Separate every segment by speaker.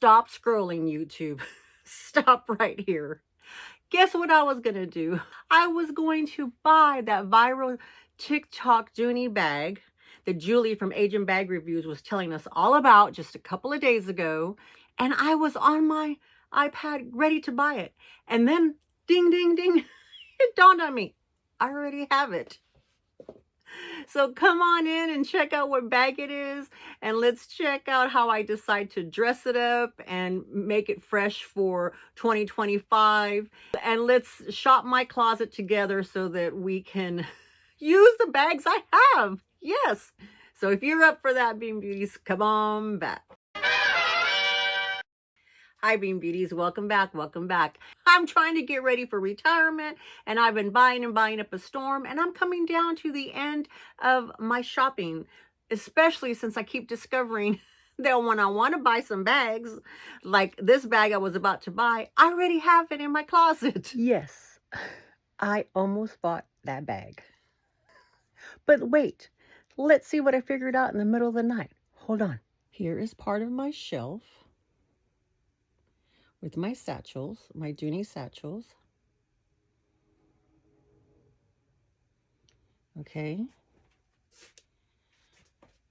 Speaker 1: Stop scrolling, YouTube. Stop right here. Guess what I was going to do? I was going to buy that viral TikTok Dooney bag that Julie from Asian Bag Reviews was telling us all about just a couple of days ago. And I was on my iPad ready to buy it. And then ding, ding, ding, it dawned on me. I already have it. So come on in and check out what bag it is, and let's check out how I decide to dress it up and make it fresh for 2025. And let's shop my closet together so that we can use the bags I have. Yes. So if you're up for that, Bean Beauties, come on back. Hi, Bean Beauties. Welcome back. Welcome back. I'm trying to get ready for retirement, and I've been buying and buying up a storm, and I'm coming down to the end of my shopping, especially since I keep discovering that when I want to buy some bags, like this bag I was about to buy, I already have it in my closet. Yes, I almost bought that bag. But wait, let's see what I figured out in the middle of the night. Hold on. Here is part of my shelf with my satchels, my Dooney satchels. Okay.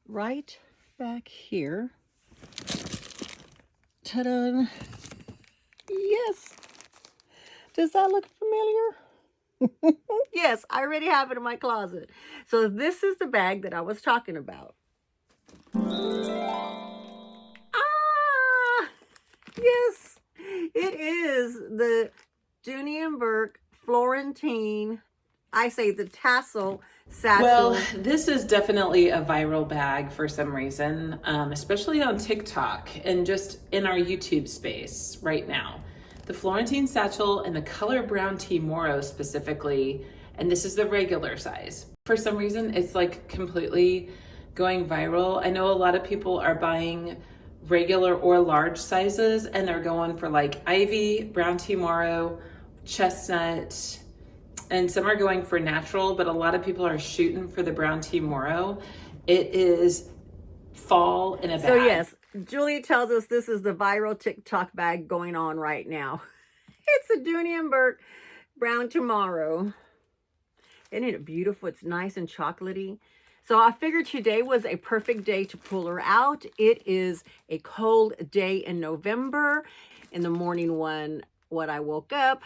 Speaker 1: Right back here. Ta-da! Yes. Does that look familiar? Yes, I already have it in my closet. So this is the bag that I was talking about. Ah! Yes. It is the Dooney Bourke Florentine, I say the tassel satchel.
Speaker 2: Well, this is definitely a viral bag for some reason, especially on TikTok and just in our YouTube space right now. The Florentine satchel and the color brown tea Moro specifically, and this is the regular size. For some reason, it's like completely going viral. I know a lot of people are buying regular or large sizes and they're going for like ivy, brown tea Moro, chestnut, and some are going for natural, but a lot of people are shooting for the brown tea Moro. It is fall in a bag.
Speaker 1: So yes, Julie tells us this is the viral TikTok bag going on right now. It's a Dooney Bourke brown tomorrow. Isn't it beautiful? It's nice and chocolatey. So I figured today was a perfect day to pull her out. It is a cold day in November. In the morning when I woke up,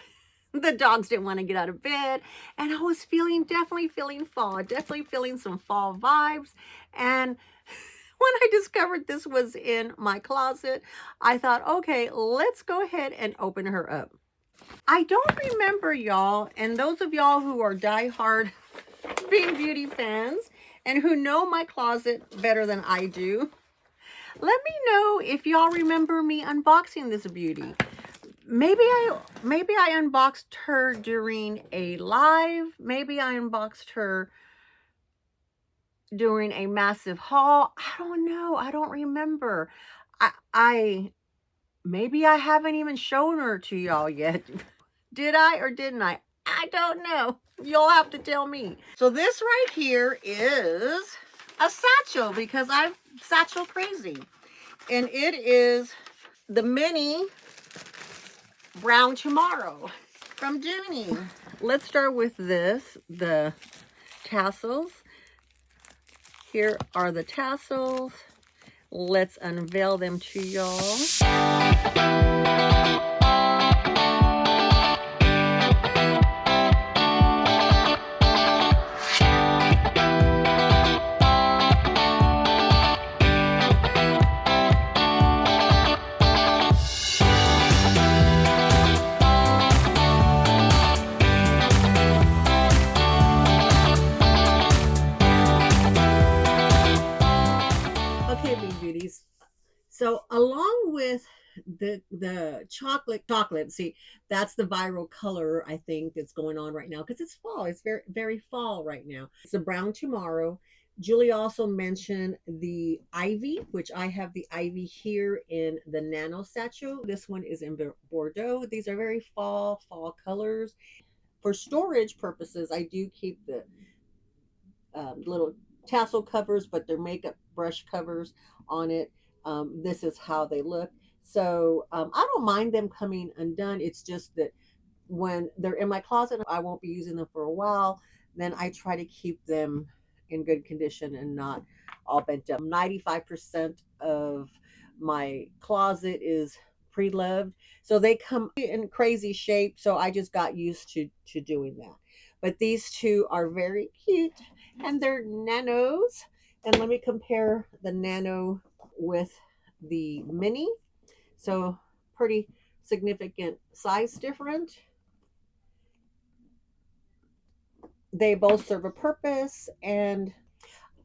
Speaker 1: the dogs didn't want to get out of bed, and I was definitely feeling fall, definitely feeling some fall vibes. And when I discovered this was in my closet, I thought, okay, let's go ahead and open her up. I don't remember, y'all, and those of y'all who are diehard Bean Beauty fans and who know my closet better than I do, let me know if y'all remember me unboxing this beauty. Maybe I unboxed her during a live. Maybe I unboxed her during a massive haul. I don't know. I don't remember. Maybe I haven't even shown her to y'all yet. Did I or didn't I? I don't know. You'll have to tell me. So this right here is a satchel because I'm satchel crazy. And it is the mini brown tomorrow from Dooney. Let's start with this, the tassels. Here are the tassels. Let's unveil them to y'all. So along with the chocolate, see, that's the viral color I think that's going on right now because it's fall. It's very, very fall right now. It's the brown tomorrow. Julie also mentioned the ivy, which I have the ivy here in the nano satchel. This one is in Bordeaux. These are very fall colors. For storage purposes, I do keep the little tassel covers, but they're makeup brush covers on it. This is how they look. So I don't mind them coming undone. It's just that when they're in my closet, I won't be using them for a while. Then I try to keep them in good condition and not all bent up. 95% of my closet is pre-loved. So they come in crazy shape. So I just got used to doing that. But these two are very cute and they're nanos. And let me compare the nano with the mini. So pretty significant size difference. They both serve a purpose, and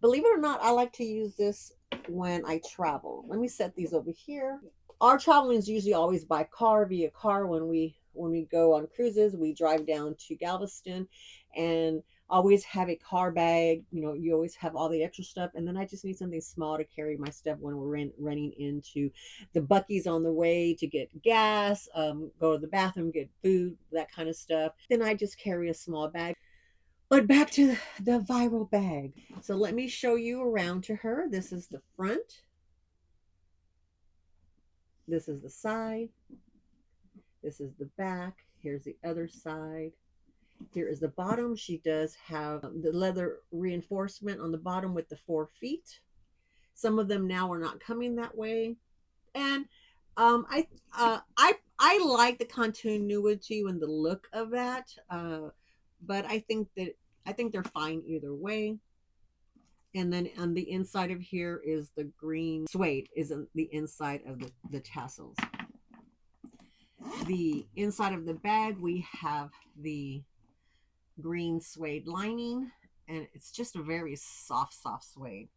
Speaker 1: believe it or not, I like to use this when I travel. Let me set these over here. Our traveling is usually always by car, via car. When we go on cruises, we drive down to Galveston and always have a car bag. You know, you always have all the extra stuff, and then I just need something small to carry my stuff when we're running into the Buc-ee's on the way to get gas, go to the bathroom, get food, that kind of stuff. Then I just carry a small bag. But back to the viral bag. So let me show you around to her. This is the front. This is the side. This is the back. Here's the other side. Here is the bottom. She does have the leather reinforcement on the bottom with the 4 feet. Some of them now are not coming that way. And I like the continuity and the look of that. But I think they're fine either way. And then on the inside of here is the green suede, is the inside of the tassels. The inside of the bag, we have the green suede lining, and it's just a very soft suede.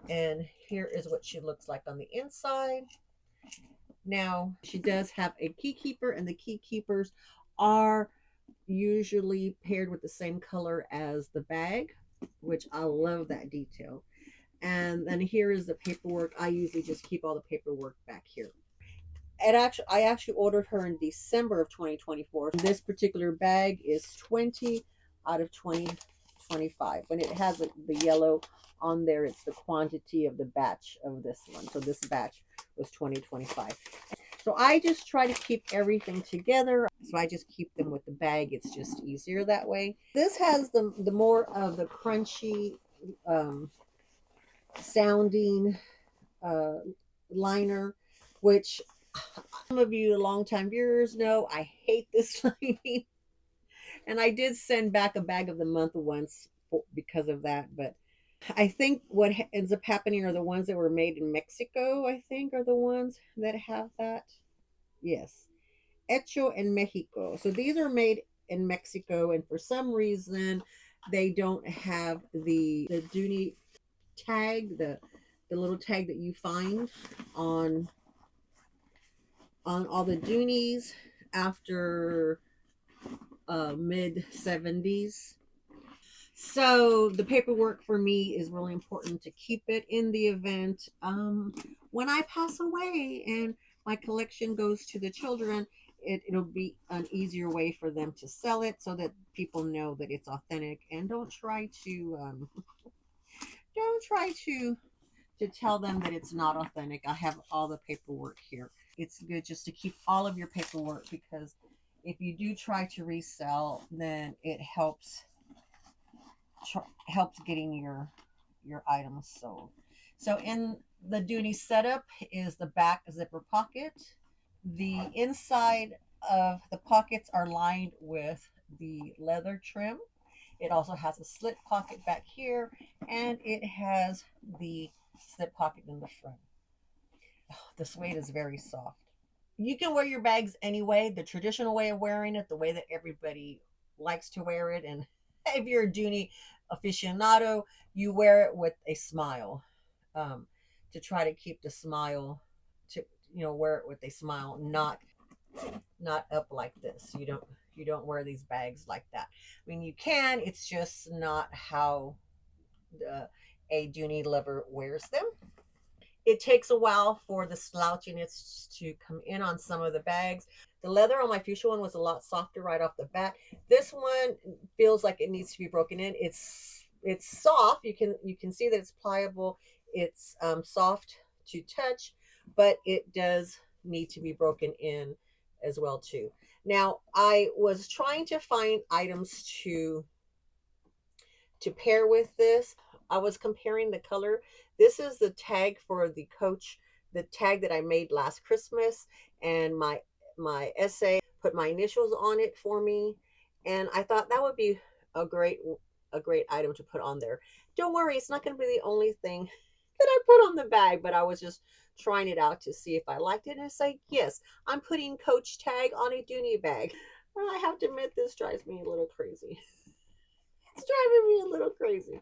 Speaker 1: And here is what she looks like on the inside. Now, she does have a key keeper, and the key keepers are usually paired with the same color as the bag, which I love that detail. And then here is the paperwork. I usually just keep all the paperwork back here. I actually ordered her in December of 2024. This particular bag is 20 out of 2025. When it has the yellow on there, it's the quantity of the batch of this one. So this batch was 2025. So I just try to keep everything together. So I just keep them with the bag. It's just easier that way. This has the more of the crunchy sounding liner, which some of you longtime viewers know I hate this lining. And I did send back a bag of the month once because of that. But I think what ends up happening are the ones that were made in Mexico, I think, are the ones that have that. Yes. Hecho en Mexico. So these are made in Mexico, and for some reason they don't have the Dooney tag, the little tag that you find on all the Dooneys after mid 70s. So the paperwork for me is really important to keep it in the event when I pass away and my collection goes to the children. It'll be an easier way for them to sell it so that people know that it's authentic, and don't try to tell them that it's not authentic. I have all the paperwork here. It's good just to keep all of your paperwork, because if you do try to resell, then it helps getting your items sold. So in the Dooney setup is the back zipper pocket. The inside of the pockets are lined with the leather trim. It also has a slit pocket back here, and it has the slip pocket in the front. Oh, the suede is very soft. You can wear your bags anyway, the traditional way of wearing it, the way that everybody likes to wear it. And if you're a Dooney aficionado, you wear it with a smile, to try to keep the smile, to wear it with a smile, not up like this. You don't wear these bags like that. I mean, you can, it's just not how a Dooney lover wears them. It takes a while for the slouchiness to come in on some of the bags. The leather on my fuchsia one was a lot softer right off the bat. This one feels like it needs to be broken in. It's soft. You can see that it's pliable. It's soft to touch, but it does need to be broken in as well too. Now, I was trying to find items to pair with this. I was comparing the color. This is the tag for the Coach, the tag that I made last Christmas, and my essay put my initials on it for me, and I thought that would be a great item to put on there. Don't worry, it's not going to be the only thing that I put on the bag, but I was just trying it out to see if I liked it, and it's like, yes, I'm putting Coach tag on a Dooney bag. I have to admit, this drives me a little crazy. It's driving me a little crazy.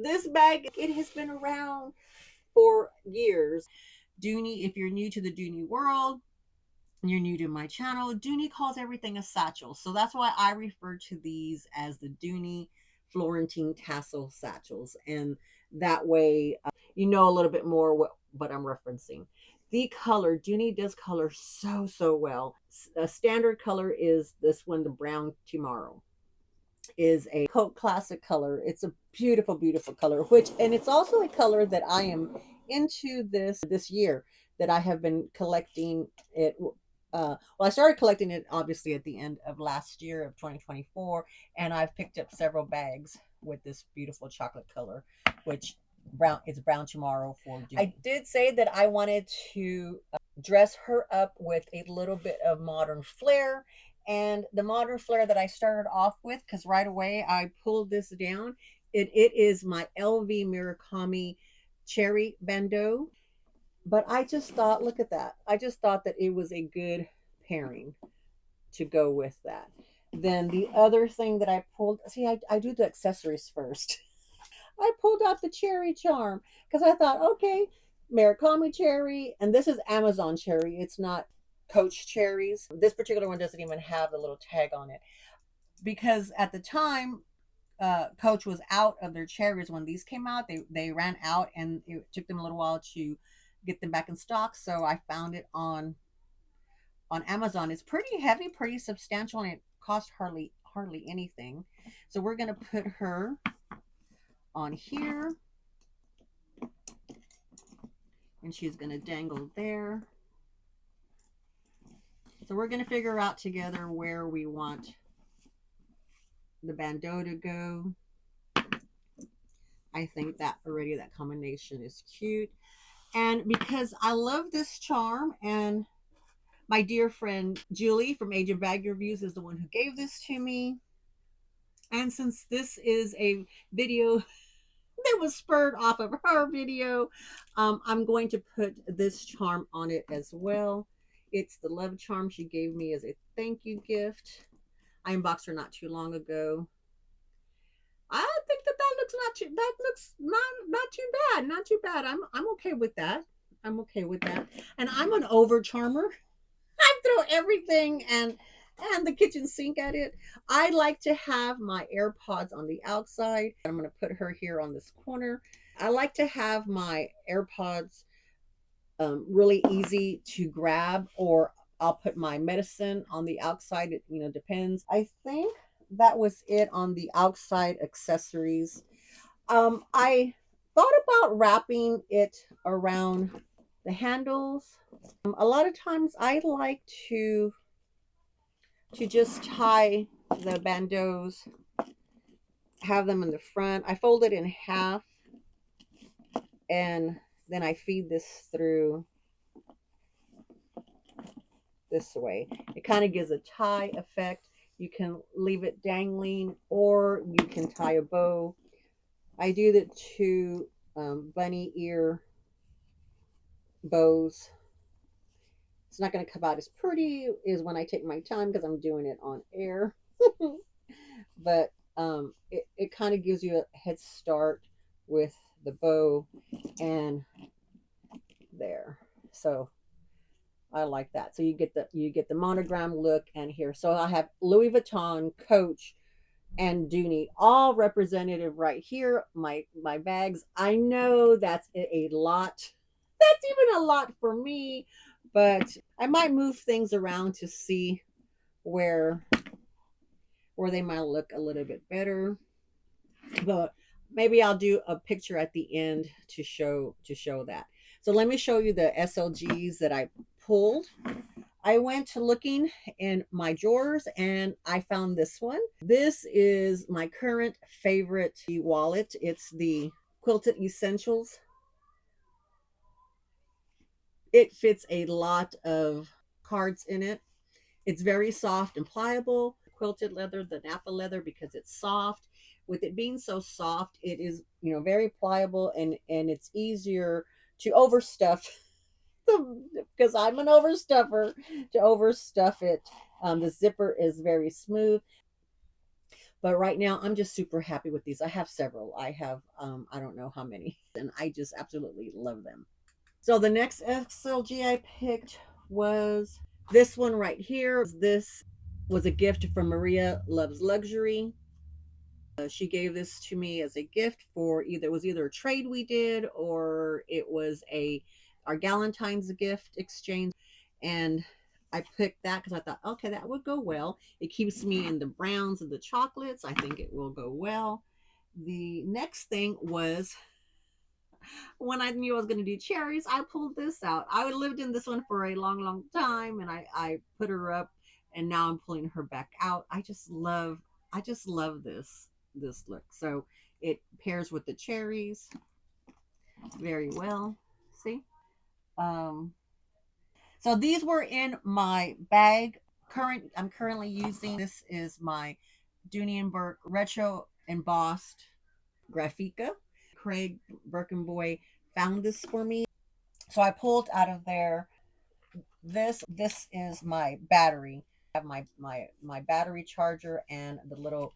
Speaker 1: This bag, it has been around for years. Dooney, if you're new to the Dooney world, you're new to my channel, Dooney calls everything a satchel. So that's why I refer to these as the Dooney Florentine tassel satchels. And that way, you know a little bit more what I'm referencing. The color, Dooney does color so well. A standard color is this one, the brown tomorrow. Is a cult classic color. It's a beautiful color, and it's also a color that I am into this year, that I have been collecting it. Well, I started collecting it obviously at the end of last year of 2024, and I've picked up several bags with this beautiful chocolate color, which it's brown tomorrow for Dooney. I did say that I wanted to dress her up with a little bit of modern flair. And the modern flair that I started off with, because right away I pulled this down, it is my LV Murakami Cherry Bandeau. But I just thought, look at that. I just thought that it was a good pairing to go with that. Then the other thing that I pulled, see, I do the accessories first. I pulled out the cherry charm because I thought, okay, Murakami cherry, and this is Amazon cherry. It's not Coach cherries. This particular one doesn't even have the little tag on it, because at the time Coach was out of their cherries when these came out. They ran out, and it took them a little while to get them back in stock. So I found it on Amazon. It's pretty heavy, pretty substantial, and it cost hardly anything. So we're gonna put her on here, and she's gonna dangle there. So we're going to figure out together where we want the bandeau to go. I think that already, that combination is cute. And because I love this charm, and my dear friend Julie from Age of Bag Reviews is the one who gave this to me. And since this is a video that was spurred off of her video, I'm going to put this charm on it as well. It's the love charm she gave me as a thank you gift. I unboxed her not too long ago. I think that looks not too bad. Not too bad. I'm okay with that. I'm okay with that. And I'm an over charmer. I throw everything and the kitchen sink at it. I like to have my AirPods on the outside. I'm going to put her here on this corner. I like to have my AirPods really easy to grab, or I'll put my medicine on the outside. It, depends. I think that was it on the outside accessories. I thought about wrapping it around the handles. A lot of times I like to just tie the bandeaus, have them in the front. I fold it in half, and then I feed this through this way. It kind of gives a tie effect. You can leave it dangling, or you can tie a bow. I do the two bunny ear bows. It's not going to come out as pretty as when I take my time, because I'm doing it on air. But it kind of gives you a head start with the bow and there. So I like that. So you get the monogram look, and here. So I have Louis Vuitton, Coach, and Dooney all representative right here. My bags. I know that's a lot. That's even a lot for me, but I might move things around to see where they might look a little bit better. But maybe I'll do a picture at the end to show that. So let me show you the SLGs that I pulled. I went looking in my drawers and I found this one. This is my current favorite wallet. It's the Quilted Essentials. It fits a lot of cards in it. It's very soft and pliable. Quilted leather, the Napa leather, because it's soft. With it being so soft, it is, you know, very pliable, and it's easier to overstuff because I'm an overstuffer, to overstuff it. The zipper is very smooth. But right now, I'm just super happy with these. I have several. I have, I don't know how many, and I just absolutely love them. So the next SLG I picked was this one right here. This was a gift from Maria Loves Luxury. She gave this to me as a gift for either a trade we did, or it was our Galentine's gift exchange. And I picked that because I thought, okay, that would go well. It keeps me in the browns and the chocolates. I think it will go well. The next thing was, when I knew I was going to do cherries, I pulled this out. I lived in this one for a long, long time, and I put her up, and now I'm pulling her back out. I just love this look. So it pairs with the cherries very well. See? So these were in my bag. I'm currently using, this is my Dooney Bourke retro embossed Graphica. Craig Birkenboy found this for me. So I pulled out of there this is my battery. I have my battery charger and the little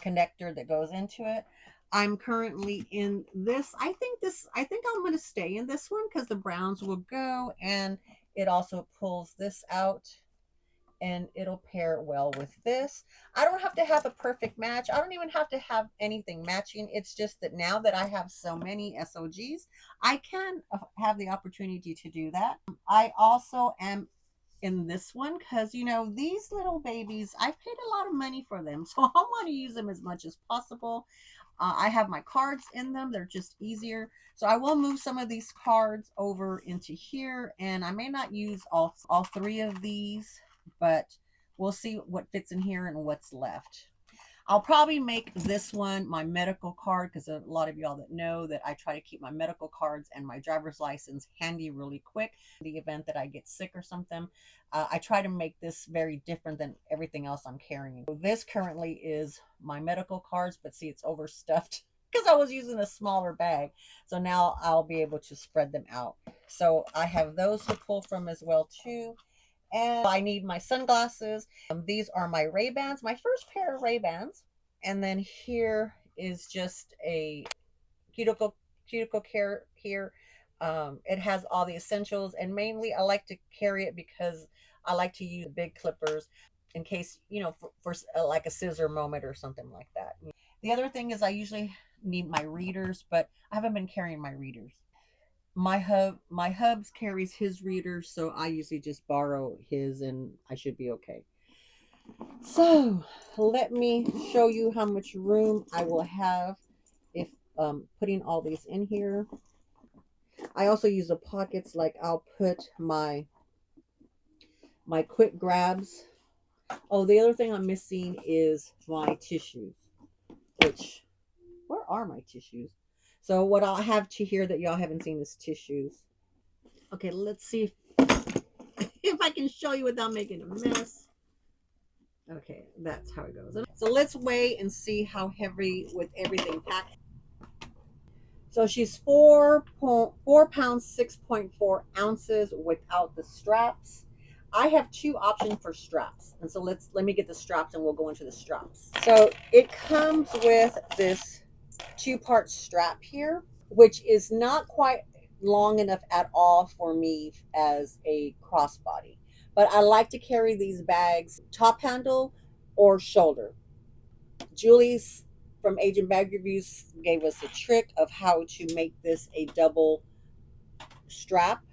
Speaker 1: connector that goes into it. I'm currently in this. I think I'm going to stay in this one because the browns will go, and it also pulls this out and it'll pair well with this. I don't have to have a perfect match. I don't even have to have anything matching. It's just that now that I have so many SLGs, I can have the opportunity to do that. I also am in this one because, you know, these little babies, I've paid a lot of money for them, so I want to use them as much as possible. I have my cards in them. They're just easier. So I will move some of these cards over into here, and I may not use all three of these, but we'll see what fits in here and what's left. I'll probably make this one my medical card because a lot of y'all that know that I try to keep my medical cards and my driver's license handy really quick in the event that I get sick or something. I try to make this very different than everything else I'm carrying. So this currently is my medical cards, but see, it's overstuffed because I was using a smaller bag. So now I'll be able to spread them out. So I have those to pull from as well too. And I need my sunglasses. These are my Ray-Bans, my first pair of Ray-Bans. And then here is just a cuticle care here. It has all the essentials, and mainly I like to carry it because I like to use big clippers in case, you know, for like a scissor moment or something like that. The other thing is I usually need my readers, but I haven't been carrying my readers. My hubs carries his readers, so I usually just borrow his and I should be okay. So let me show you how much room I will have if putting all these in here. I also use the pockets, like I'll put my quick grabs. Oh, the other thing I'm missing is my tissues, which, where are my tissues? So what I'll have to here that y'all haven't seen is tissues. Okay, let's see if I can show you without making a mess. Okay, that's how it goes. So let's weigh and see how heavy with everything packed. So she's 4 pounds, 6.4 ounces without the straps. I have two options for straps. And so let me get the straps and we'll go into the straps. So it comes with this 2-part strap here, which is not quite long enough at all for me as a crossbody. But I like to carry these bags top handle or shoulder. Julie's from Agent Bag Reviews gave us a trick of how to make this a double strap.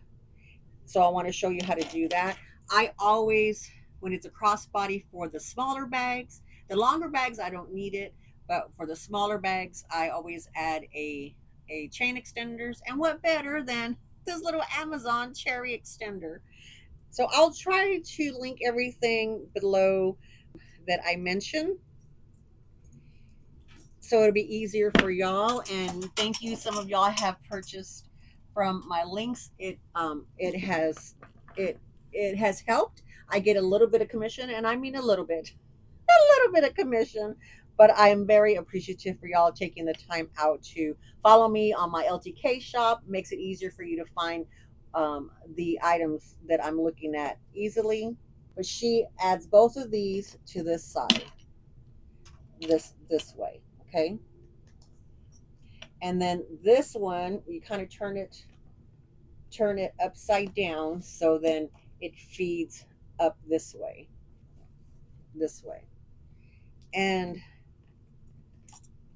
Speaker 1: So I want to show you how to do that. I always, when it's a crossbody for the smaller bags, the longer bags, I don't need it. But for the smaller bags, I always add a chain extenders. And what better than this little Amazon cherry extender? So I'll try to link everything below that I mentioned, so it'll be easier for y'all. And thank you, some of y'all have purchased from my links. It has helped. I get a little bit of commission, and I mean a little bit of commission, but I am very appreciative for y'all taking the time out to follow me on my LTK shop. Makes it easier for you to find the items that I'm looking at easily. But she adds both of these to this side, this way, okay? And then this one, you kind of turn it upside down, so then it feeds up this way, and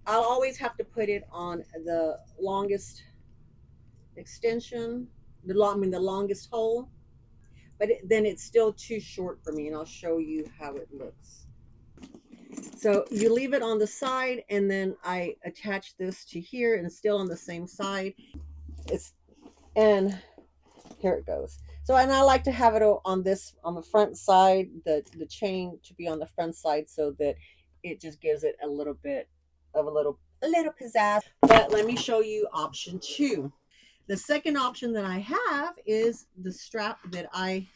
Speaker 1: I'll always have to put it on the longest extension, the longest hole, but then it's still too short for me, and I'll show you how it looks. So you leave it on the side, and then I attach this to here, and it's still on the same side. And here it goes. So, and I like to have it on the front side, the chain to be on the front side, so that it just gives it a little bit of a little pizzazz. But let me show you option 2. The second option that I have is the strap that I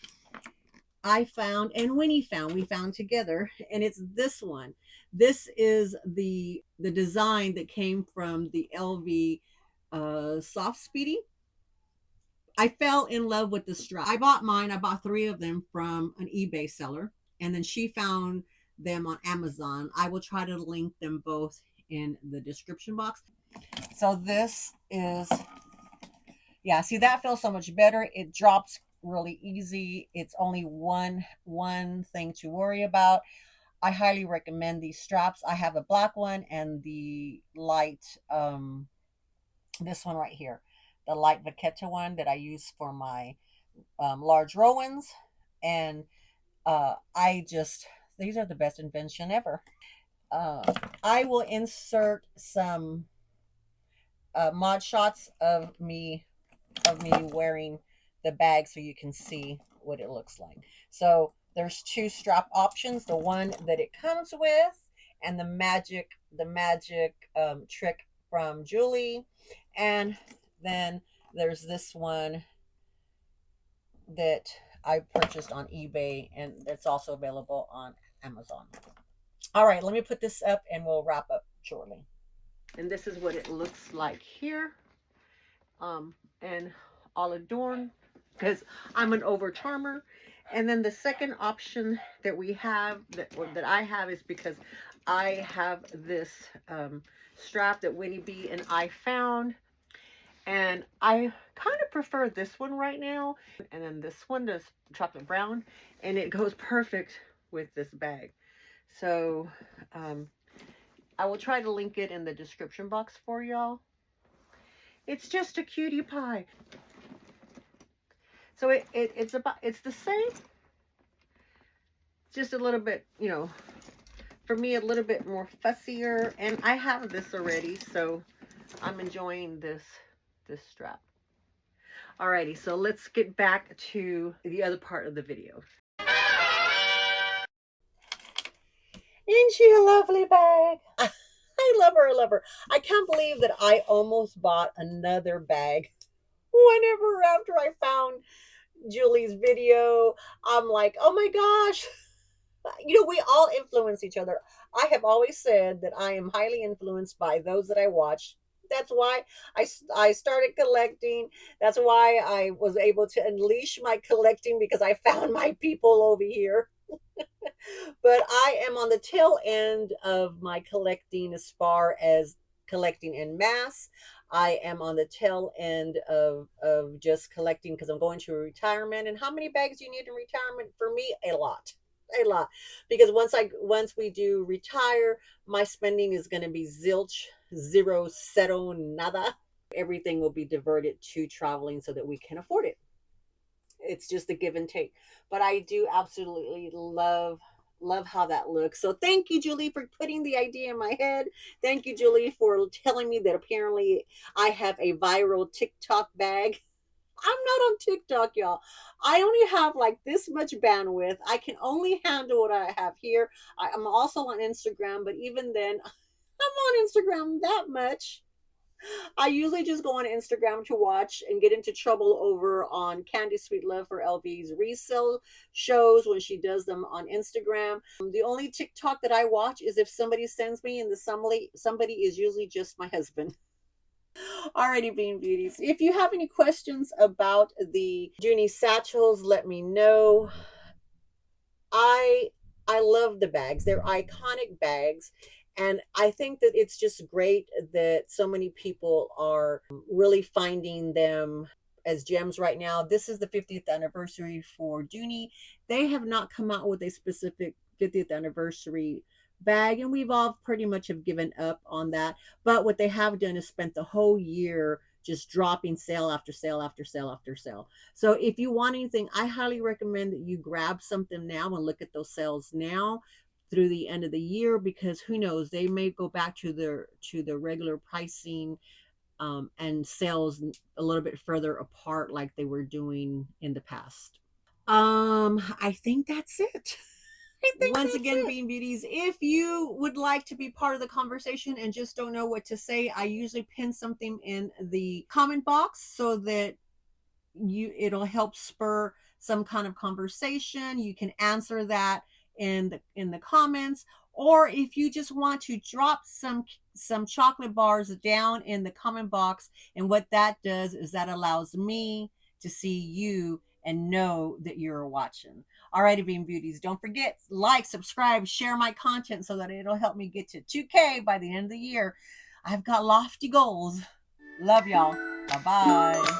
Speaker 1: found and Winnie found. We found together, and it's this one. This is the design that came from the LV Soft Speedy. I fell in love with the strap. I bought mine. I bought 3 of them from an eBay seller, and then she found them on Amazon. I will try to link them both in the description box. So this is, yeah, see, that feels so much better. It drops really easy. It's only one thing to worry about. I highly recommend these straps. I have a black one and the light, this one right here, the light Vachetta one that I use for my large Rowans. And these are the best invention ever. I will insert some mod shots of me wearing the bag so you can see what it looks like. So there's 2 strap options: the one that it comes with, and the magic trick from Julie. And then there's this one that I purchased on eBay, and it's also available on Amazon. All right, let me put this up and we'll wrap up shortly. And this is what it looks like here. And all adorned, because I'm an over charmer. And then the second option that we have, that I have, is because I have this strap that Winnie B and I found, and I kind of prefer this one right now. And then this one does chocolate brown, and it goes perfect with this bag. So I will try to link it in the description box for y'all. It's just a cutie pie. So it's the same, just a little bit, for me, a little bit more fussier. And I have this already, so I'm enjoying this strap. Alrighty, so let's get back to the other part of the video. Isn't she a lovely bag? I love her. I can't believe that I almost bought another bag. Whenever after I found Julie's video, I'm like, oh my gosh. We all influence each other. I have always said that I am highly influenced by those that I watch. That's why I started collecting. That's why I was able to unleash my collecting, because I found my people over here. But I am on the tail end of my collecting as far as collecting en masse. I am on the tail end of just collecting because I'm going to retirement. And how many bags do you need in retirement? For me, a lot. Because once we do retire, my spending is going to be zilch, zero, cero, nada. Everything will be diverted to traveling so that we can afford it. It's just a give and take. But I do absolutely love how that looks. So thank you, Julie, for putting the idea in my head. Thank you, Julie, for telling me that apparently I have a viral TikTok bag. I'm not on TikTok, y'all. I only have like this much bandwidth. I can only handle what I have here. I'm also on Instagram, but even then, I'm on Instagram that much. I usually just go on Instagram to watch and get into trouble over on Candy Sweet Love for LV's resale shows when she does them on Instagram. The only TikTok that I watch is if somebody sends me, and the somebody is usually just my husband. Alrighty, Bean Beauties. If you have any questions about the Dooney satchels, let me know. I I love the bags. They're iconic bags. And I think that it's just great that so many people are really finding them as gems right now. This is the 50th anniversary for Dooney. They have not come out with a specific 50th anniversary bag, and we've all pretty much have given up on that. But what they have done is spent the whole year just dropping sale after sale after sale after sale. So if you want anything, I highly recommend that you grab something now and look at those sales now through the end of the year, because who knows, they may go back to the regular pricing, and sales a little bit further apart like they were doing in the past. I think that's it. Once again, Bean Beauties, if you would like to be part of the conversation and just don't know what to say, I usually pin something in the comment box so that it'll help spur some kind of conversation. You can answer that in the comments, or if you just want to drop some chocolate bars down in the comment box, and what that does is that allows me to see you and know that you're watching. Alrighty, Bean Beauties, don't forget, like, subscribe, share my content so that it'll help me get to 2K by the end of the year. I've got lofty goals. Love y'all. Bye bye.